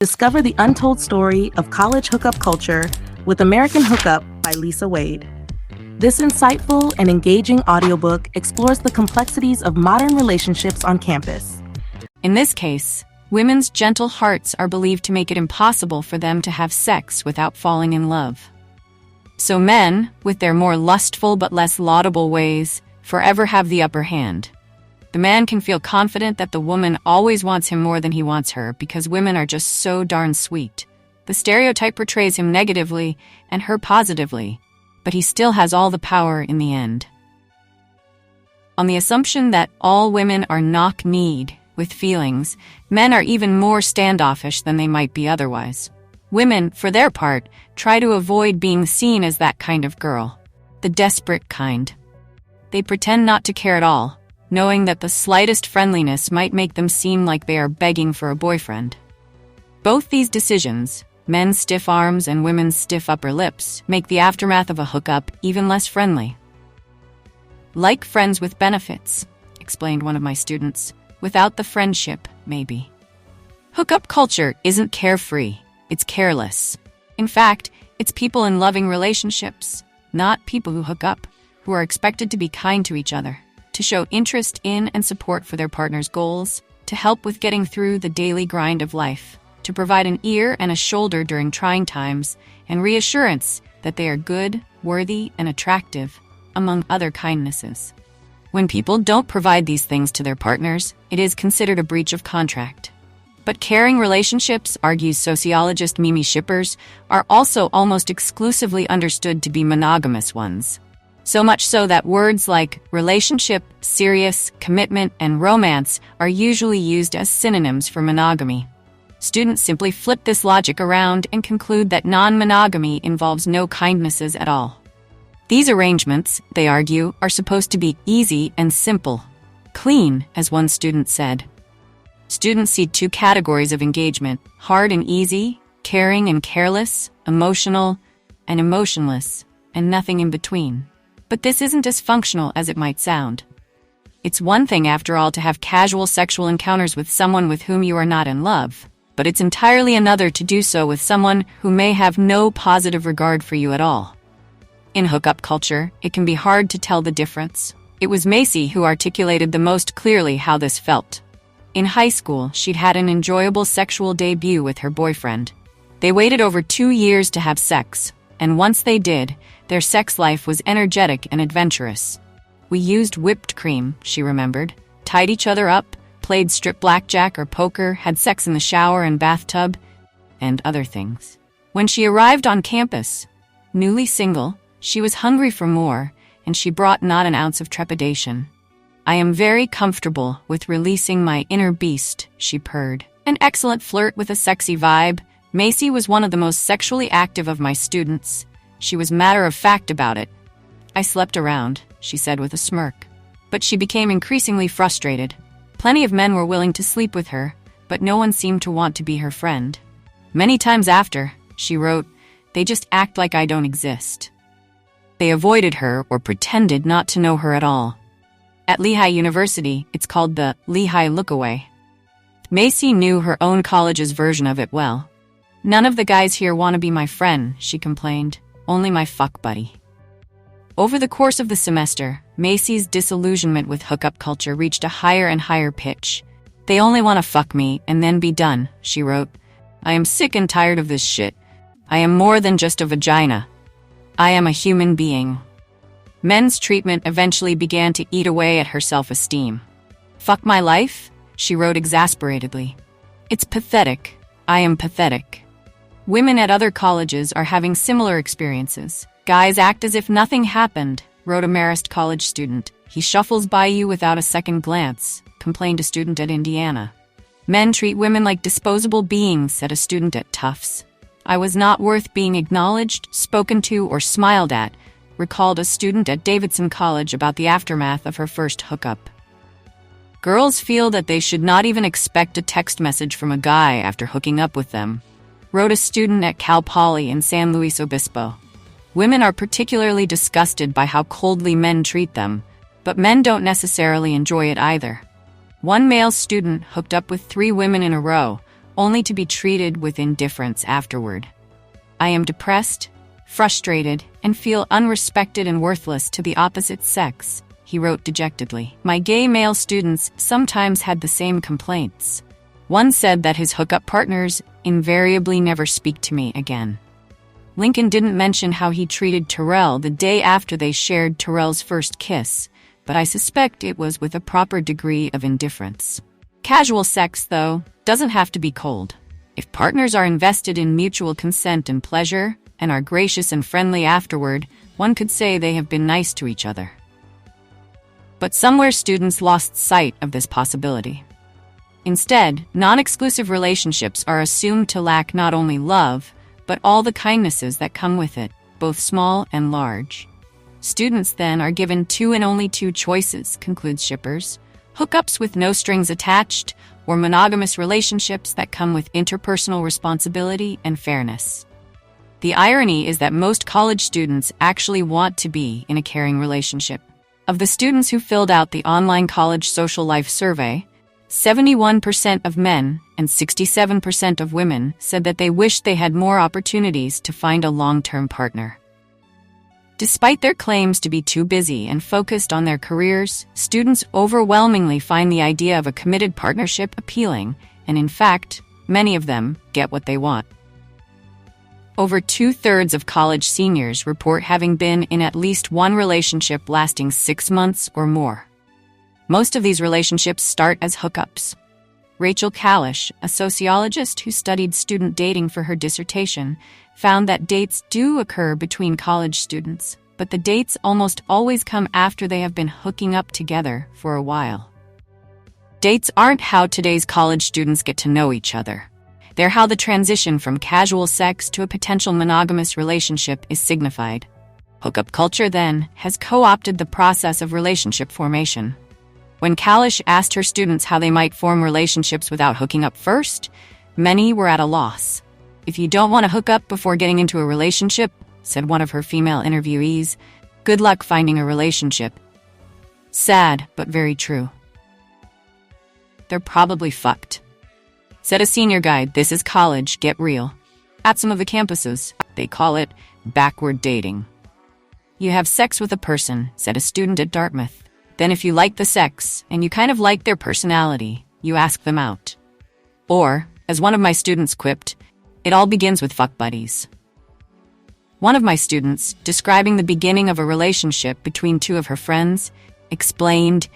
Discover the untold story of college hookup culture with American Hookup by Lisa Wade. This insightful and engaging audiobook explores the complexities of modern relationships on campus. In this case, women's gentle hearts are believed to make it impossible for them to have sex without falling in love. So men, with their more lustful but less laudable ways, forever have the upper hand. The man can feel confident that the woman always wants him more than he wants her because women are just so darn sweet. The stereotype portrays him negatively and her positively, but he still has all the power in the end. On the assumption that all women are knock-kneed with feelings, men are even more standoffish than they might be otherwise. Women, for their part, try to avoid being seen as that kind of girl, the desperate kind. They pretend not to care at all, knowing that the slightest friendliness might make them seem like they are begging for a boyfriend. Both these decisions, men's stiff arms and women's stiff upper lips, make the aftermath of a hookup even less friendly. Like friends with benefits, explained one of my students, without the friendship, maybe. Hookup culture isn't carefree, it's careless. In fact, it's people in loving relationships, not people who hook up, who are expected to be kind to each other, to show interest in and support for their partner's goals, to help with getting through the daily grind of life, to provide an ear and a shoulder during trying times, and reassurance that they are good, worthy, and attractive, among other kindnesses. When people don't provide these things to their partners, it is considered a breach of contract. But caring relationships, argues sociologist Mimi Shippers, are also almost exclusively understood to be monogamous ones. So much so that words like relationship, serious, commitment, and romance are usually used as synonyms for monogamy. Students simply flip this logic around and conclude that non-monogamy involves no kindnesses at all. These arrangements, they argue, are supposed to be easy and simple. Clean, as one student said. Students see two categories of engagement: hard and easy, caring and careless, emotional and emotionless, and nothing in between. But this isn't as functional as it might sound. It's one thing, after all, to have casual sexual encounters with someone with whom you are not in love, but it's entirely another to do so with someone who may have no positive regard for you at all. In hookup culture, it can be hard to tell the difference. It was Macy who articulated the most clearly how this felt. In high school, she'd had an enjoyable sexual debut with her boyfriend. They waited over 2 years to have sex, and once they did, their sex life was energetic and adventurous. We used whipped cream, she remembered, tied each other up, played strip blackjack or poker, had sex in the shower and bathtub, and other things. When she arrived on campus, newly single, she was hungry for more, and she brought not an ounce of trepidation. "I am very comfortable with releasing my inner beast," she purred. An excellent flirt with a sexy vibe, Macy was one of the most sexually active of my students. She was matter-of-fact about it. "I slept around," she said with a smirk. But she became increasingly frustrated. Plenty of men were willing to sleep with her, but no one seemed to want to be her friend. "Many times after," she wrote, "they just act like I don't exist." They avoided her or pretended not to know her at all. At Lehigh University, it's called the Lehigh Lookaway. Macy knew her own college's version of it well. "None of the guys here want to be my friend," she complained. "Only my fuck buddy." Over the course of the semester, Macy's disillusionment with hookup culture reached a higher and higher pitch. "They only want to fuck me and then be done," she wrote. "I am sick and tired of this shit. I am more than just a vagina. I am a human being." Men's treatment eventually began to eat away at her self-esteem. "Fuck my life?" she wrote exasperatedly. "It's pathetic. I am pathetic." Women at other colleges are having similar experiences. "Guys act as if nothing happened," wrote a Marist College student. "He shuffles by you without a second glance," complained a student at Indiana. "Men treat women like disposable beings," said a student at Tufts. "I was not worth being acknowledged, spoken to, or smiled at," recalled a student at Davidson College about the aftermath of her first hookup. "Girls feel that they should not even expect a text message from a guy after hooking up with them," wrote a student at Cal Poly in San Luis Obispo. "Women are particularly disgusted by how coldly men treat them, but men don't necessarily enjoy it either." One male student hooked up with 3 women in a row, only to be treated with indifference afterward. I am depressed, frustrated, and feel unrespected and worthless to the opposite sex, he wrote dejectedly. My gay male students sometimes had the same complaints. One said that his hookup partners invariably never speak to me again. Lincoln didn't mention how he treated Terrell the day after they shared Terrell's first kiss, but I suspect it was with a proper degree of indifference. Casual sex, though, doesn't have to be cold. If partners are invested in mutual consent and pleasure, and are gracious and friendly afterward, one could say they have been nice to each other. But somewhere students lost sight of this possibility. Instead, non-exclusive relationships are assumed to lack not only love, but all the kindnesses that come with it, both small and large. Students then are given two and only two choices, concludes Shippers: hookups with no strings attached, or monogamous relationships that come with interpersonal responsibility and fairness. The irony is that most college students actually want to be in a caring relationship. Of the students who filled out the online college social life survey, 71% of men and 67% of women said that they wished they had more opportunities to find a long-term partner. Despite their claims to be too busy and focused on their careers, students overwhelmingly find the idea of a committed partnership appealing, and in fact, many of them get what they want. Over 2/3 of college seniors report having been in at least one relationship lasting 6 months or more. Most of these relationships start as hookups. Rachel Kalish, a sociologist who studied student dating for her dissertation, found that dates do occur between college students, but the dates almost always come after they have been hooking up together for a while. Dates aren't how today's college students get to know each other. They're how the transition from casual sex to a potential monogamous relationship is signified. Hookup culture, then, has co-opted the process of relationship formation. When Kalish asked her students how they might form relationships without hooking up first, many were at a loss. If you don't want to hook up before getting into a relationship, said one of her female interviewees, good luck finding a relationship. Sad, but very true. They're probably fucked. Said a senior guide, this is college, get real. At some of the campuses, they call it backward dating. You have sex with a person, said a student at Dartmouth. Then if you like the sex, and you kind of like their personality, you ask them out. Or, as one of my students quipped, it all begins with fuck buddies. One of my students, describing the beginning of a relationship between two of her friends, explained,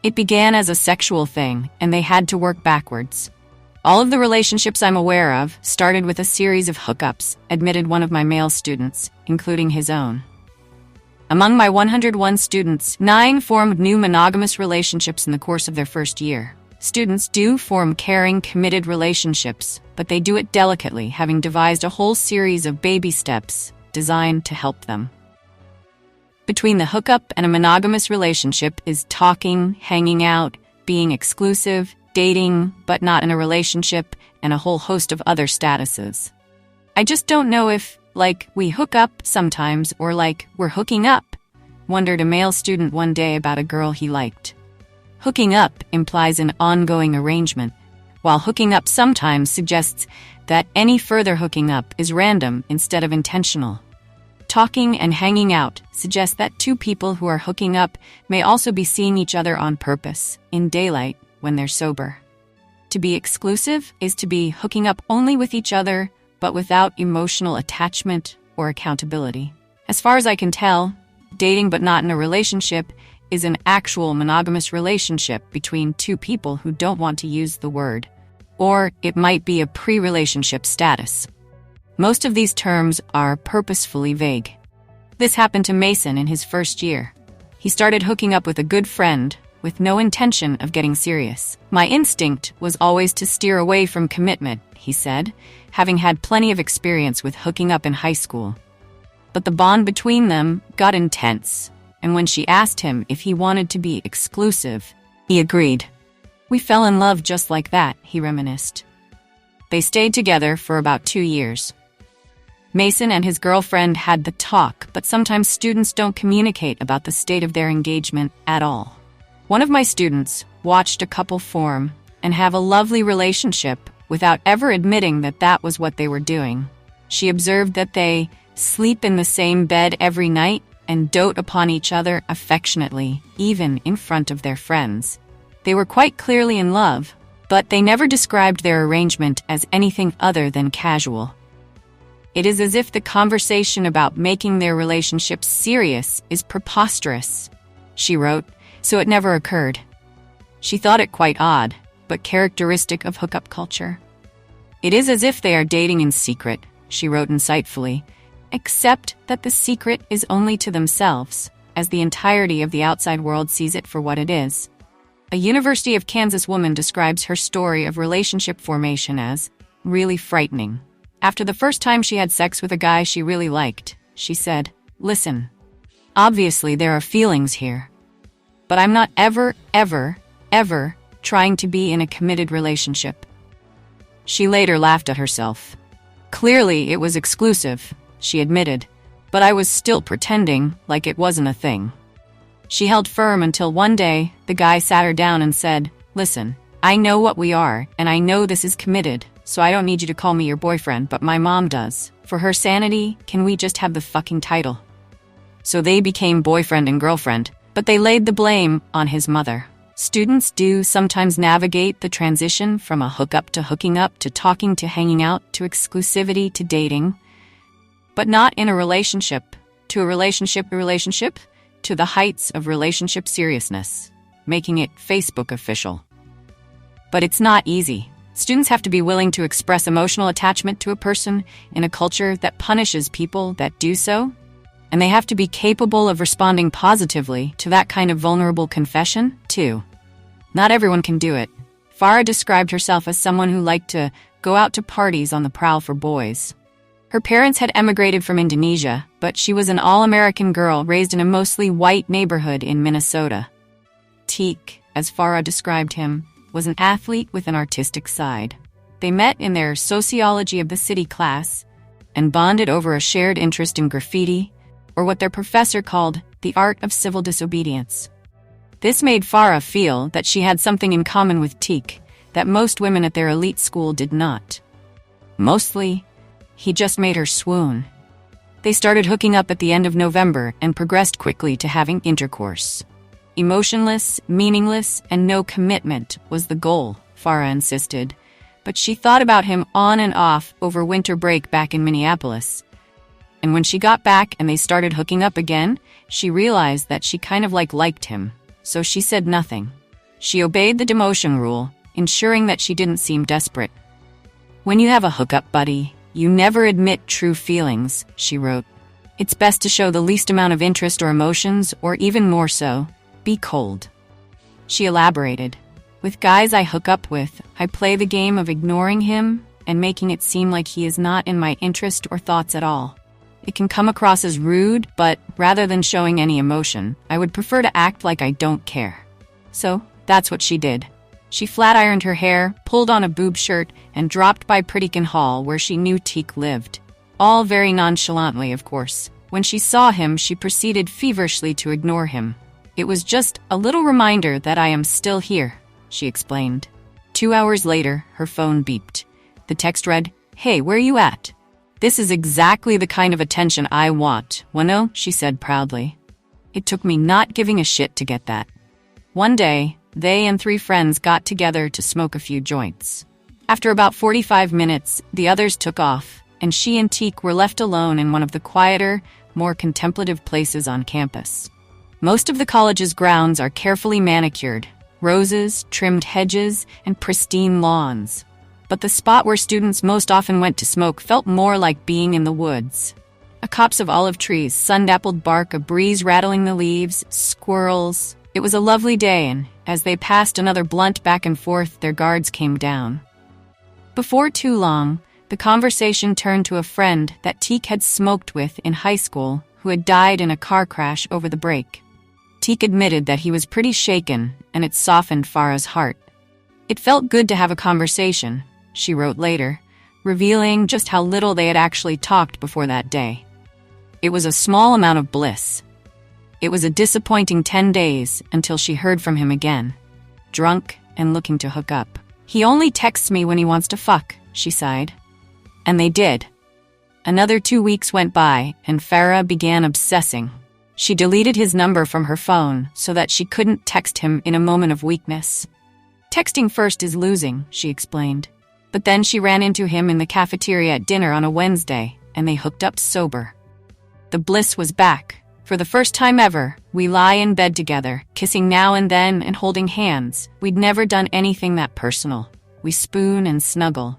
it began as a sexual thing, and they had to work backwards. All of the relationships I'm aware of started with a series of hookups, admitted one of my male students, including his own. Among my 101 students, 9 formed new monogamous relationships in the course of their first year. Students do form caring, committed relationships, but they do it delicately, having devised a whole series of baby steps designed to help them. Between the hookup and a monogamous relationship is talking, hanging out, being exclusive, dating, but not in a relationship, and a whole host of other statuses. I just don't know if, like, we hook up sometimes, or like, we're hooking up, wondered a male student one day about a girl he liked. Hooking up implies an ongoing arrangement, while hooking up sometimes suggests that any further hooking up is random instead of intentional. Talking and hanging out suggests that two people who are hooking up may also be seeing each other on purpose, in daylight, when they're sober. To be exclusive is to be hooking up only with each other, but without emotional attachment or accountability. As far as I can tell, dating but not in a relationship is an actual monogamous relationship between two people who don't want to use the word. Or it might be a pre-relationship status. Most of these terms are purposefully vague. This happened to Mason in his first year. He started hooking up with a good friend, with no intention of getting serious. My instinct was always to steer away from commitment, he said, having had plenty of experience with hooking up in high school. But the bond between them got intense, and when she asked him if he wanted to be exclusive, he agreed. We fell in love just like that, he reminisced. They stayed together for about 2 years. Mason and his girlfriend had the talk, but sometimes students don't communicate about the state of their engagement at all. One of my students watched a couple form and have a lovely relationship without ever admitting that that was what they were doing. She observed that they sleep in the same bed every night and dote upon each other affectionately, even in front of their friends. They were quite clearly in love, but they never described their arrangement as anything other than casual. It is as if the conversation about making their relationship serious is preposterous, she wrote, so it never occurred. She thought it quite odd, but characteristic of hookup culture. It is as if they are dating in secret, she wrote insightfully, except that the secret is only to themselves, as the entirety of the outside world sees it for what it is. A University of Kansas woman describes her story of relationship formation as really frightening. After the first time she had sex with a guy she really liked, she said, "Listen, obviously there are feelings here, but I'm not ever trying to be in a committed relationship." She later laughed at herself. Clearly it was exclusive, she admitted, but I was still pretending like it wasn't a thing. She held firm until one day the guy sat her down and said, "Listen, I know what we are, and I know this is committed, so I don't need you to call me your boyfriend, but my mom does. For her sanity, can we just have the fucking title?" So they became boyfriend and girlfriend, but they laid the blame on his mother. Students do sometimes navigate the transition from a hookup to hooking up to talking to hanging out to exclusivity to dating, but not in a relationship, to a relationship, to the heights of relationship seriousness, making it Facebook official. But it's not easy. Students have to be willing to express emotional attachment to a person in a culture that punishes people that do so, and they have to be capable of responding positively to that kind of vulnerable confession, too. Not everyone can do it. Farah described herself as someone who liked to go out to parties on the prowl for boys. Her parents had emigrated from Indonesia, but she was an all-American girl raised in a mostly white neighborhood in Minnesota. Teek, as Farah described him, was an athlete with an artistic side. They met in their sociology of the city class and bonded over a shared interest in graffiti, or what their professor called the art of civil disobedience. This made Farah feel that she had something in common with Teek that most women at their elite school did not. Mostly, he just made her swoon. They started hooking up at the end of November and progressed quickly to having intercourse. Emotionless, meaningless, and no commitment was the goal, Farah insisted, but she thought about him on and off over winter break back in Minneapolis. And when she got back and they started hooking up again, she realized that she kind of liked him, so she said nothing. She obeyed the demotion rule, ensuring that she didn't seem desperate. "When you have a hookup buddy, you never admit true feelings," she wrote. "It's best to show the least amount of interest or emotions, or even more so, be cold." She elaborated, "With guys I hook up with, I play the game of ignoring him and making it seem like he is not in my interest or thoughts at all. It can come across as rude, but rather than showing any emotion, I would prefer to act like I don't care." So that's what she did. She flat-ironed her hair, pulled on a boob shirt, and dropped by Pritikin Hall where she knew Teek lived. All very nonchalantly, of course. When she saw him, she proceeded feverishly to ignore him. "It was just a little reminder that I am still here," she explained. 2 hours later, her phone beeped. The text read, "Hey, where you at? This is exactly the kind of attention I want, Wano," she said proudly. "It took me not giving a shit to get that." One day, they and 3 friends got together to smoke a few joints. After about 45 minutes, the others took off, and she and Teek were left alone in one of the quieter, more contemplative places on campus. Most of the college's grounds are carefully manicured, roses, trimmed hedges, and pristine lawns. But the spot where students most often went to smoke felt more like being in the woods. A copse of olive trees, sun-dappled bark, a breeze rattling the leaves, squirrels. It was a lovely day, and as they passed another blunt back and forth, their guards came down. Before too long, the conversation turned to a friend that Teek had smoked with in high school who had died in a car crash over the break. Teek admitted that he was pretty shaken, and it softened Farah's heart. "It felt good to have a conversation," she wrote later, revealing just how little they had actually talked before that day. It was a small amount of bliss. It was a disappointing 10 days until she heard from him again, drunk and looking to hook up. He only texts me when he wants to fuck, she sighed. And they did. Another 2 weeks went by, and Farah began obsessing. She deleted his number from her phone so that she couldn't text him in a moment of weakness. Texting first is losing, she explained. But then she ran into him in the cafeteria at dinner on a Wednesday, and they hooked up sober. The bliss was back. For the first time ever, we lie in bed together, kissing now and then and holding hands. We'd never done anything that personal. We spoon and snuggle.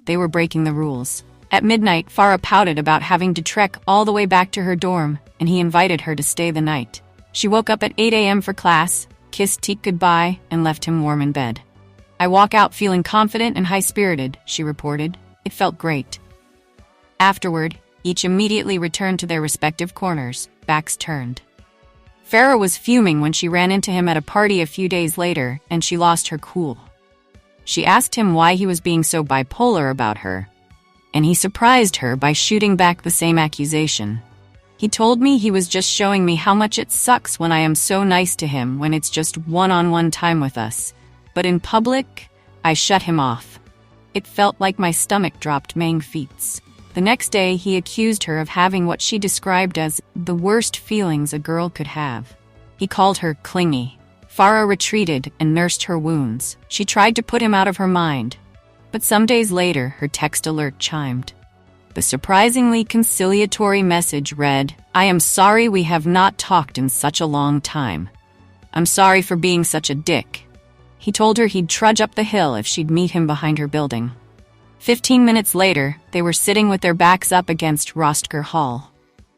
They were breaking the rules. At midnight, Farah pouted about having to trek all the way back to her dorm, and he invited her to stay the night. She woke up at 8 a.m. for class, kissed Teak goodbye, and left him warm in bed. I walk out feeling confident and high-spirited, she reported. It felt great. Afterward, each immediately returned to their respective corners, backs turned. Farah was fuming when she ran into him at a party a few days later, and she lost her cool. She asked him why he was being so bipolar about her, and he surprised her by shooting back the same accusation. He told me he was just showing me how much it sucks when I am so nice to him when it's just one-on-one time with us. But in public, I shut him off. It felt like my stomach dropped mang feets. The next day, he accused her of having what she described as the worst feelings a girl could have. He called her clingy. Farah retreated and nursed her wounds. She tried to put him out of her mind. But some days later, her text alert chimed. The surprisingly conciliatory message read, "I am sorry we have not talked in such a long time. I'm sorry for being such a dick." He told her he'd trudge up the hill if she'd meet him behind her building. 15 minutes later, they were sitting with their backs up against Rostker Hall.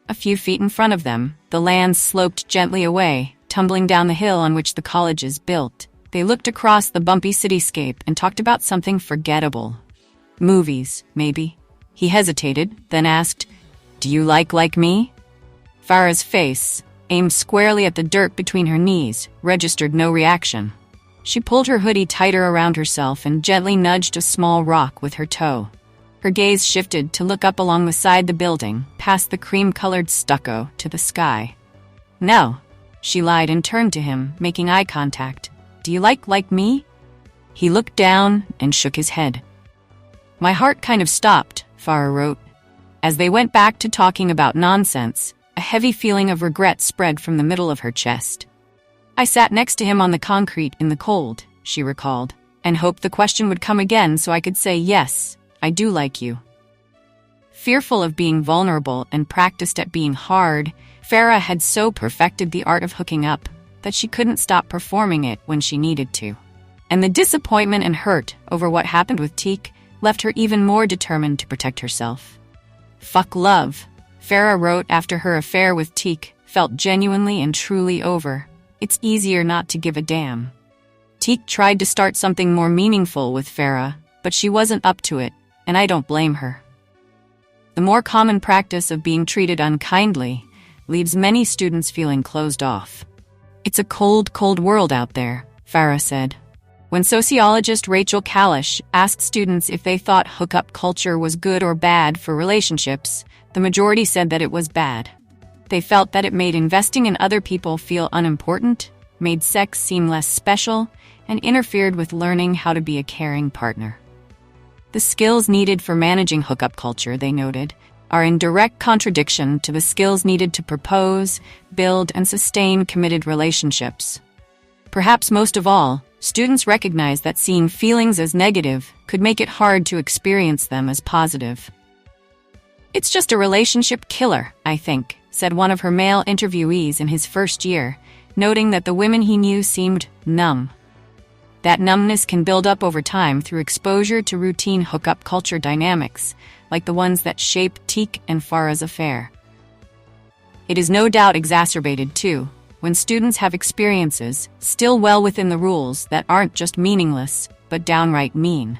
A few feet in front of them, the land sloped gently away, tumbling down the hill on which the Collages built. They looked across the bumpy cityscape and talked about something forgettable. Movies, maybe. He hesitated, then asked, "Do you like me?" Farah's face, aimed squarely at the dirt between her knees, registered no reaction. She pulled her hoodie tighter around herself and gently nudged a small rock with her toe. Her gaze shifted to look up along the side of the building, past the cream-colored stucco, to the sky. "No," she lied and turned to him, making eye contact. "Do you like me?" He looked down and shook his head. "My heart kind of stopped," Farah wrote. As they went back to talking about nonsense, a heavy feeling of regret spread from the middle of her chest. "I sat next to him on the concrete in the cold," she recalled, "and hoped the question would come again so I could say, yes, I do like you." Fearful of being vulnerable and practiced at being hard, Farah had so perfected the art of hooking up that she couldn't stop performing it when she needed to. And the disappointment and hurt over what happened with Teak left her even more determined to protect herself. "Fuck love," Farah wrote after her affair with Teak felt genuinely and truly over. "It's easier not to give a damn." Teak tried to start something more meaningful with Farah, but she wasn't up to it, and I don't blame her. The more common practice of being treated unkindly leaves many students feeling closed off. "It's a cold, cold world out there," Farah said. When sociologist Rachel Kalish asked students if they thought hookup culture was good or bad for relationships, the majority said that it was bad. They felt that it made investing in other people feel unimportant, made sex seem less special, and interfered with learning how to be a caring partner. The skills needed for managing hookup culture, they noted, are in direct contradiction to the skills needed to propose, build, and sustain committed relationships. Perhaps most of all, students recognize that seeing feelings as negative could make it hard to experience them as positive. "It's just a relationship killer, I think," said one of her male interviewees in his first year, noting that the women he knew seemed numb. That numbness can build up over time through exposure to routine hookup culture dynamics, like the ones that shape Teak and Farah's affair. It is no doubt exacerbated, too, when students have experiences, still well within the rules, that aren't just meaningless, but downright mean.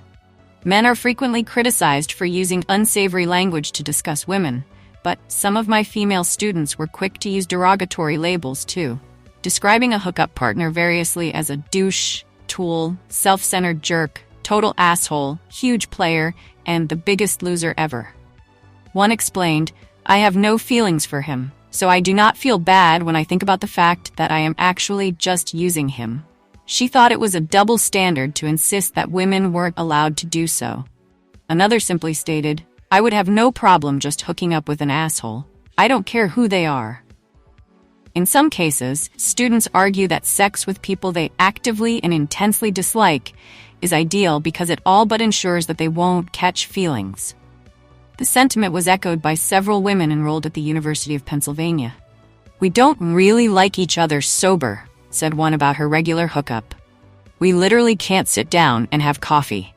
Men are frequently criticized for using unsavory language to discuss women, but some of my female students were quick to use derogatory labels, too, describing a hookup partner variously as a douche, tool, self-centered jerk, total asshole, huge player, and the biggest loser ever. One explained, "I have no feelings for him, so I do not feel bad when I think about the fact that I am actually just using him." She thought it was a double standard to insist that women weren't allowed to do so. Another simply stated, "I would have no problem just hooking up with an asshole. I don't care who they are." In some cases, students argue that sex with people they actively and intensely dislike is ideal because it all but ensures that they won't catch feelings. The sentiment was echoed by several women enrolled at the University of Pennsylvania. "We don't really like each other sober," said one about her regular hookup. "We literally can't sit down and have coffee."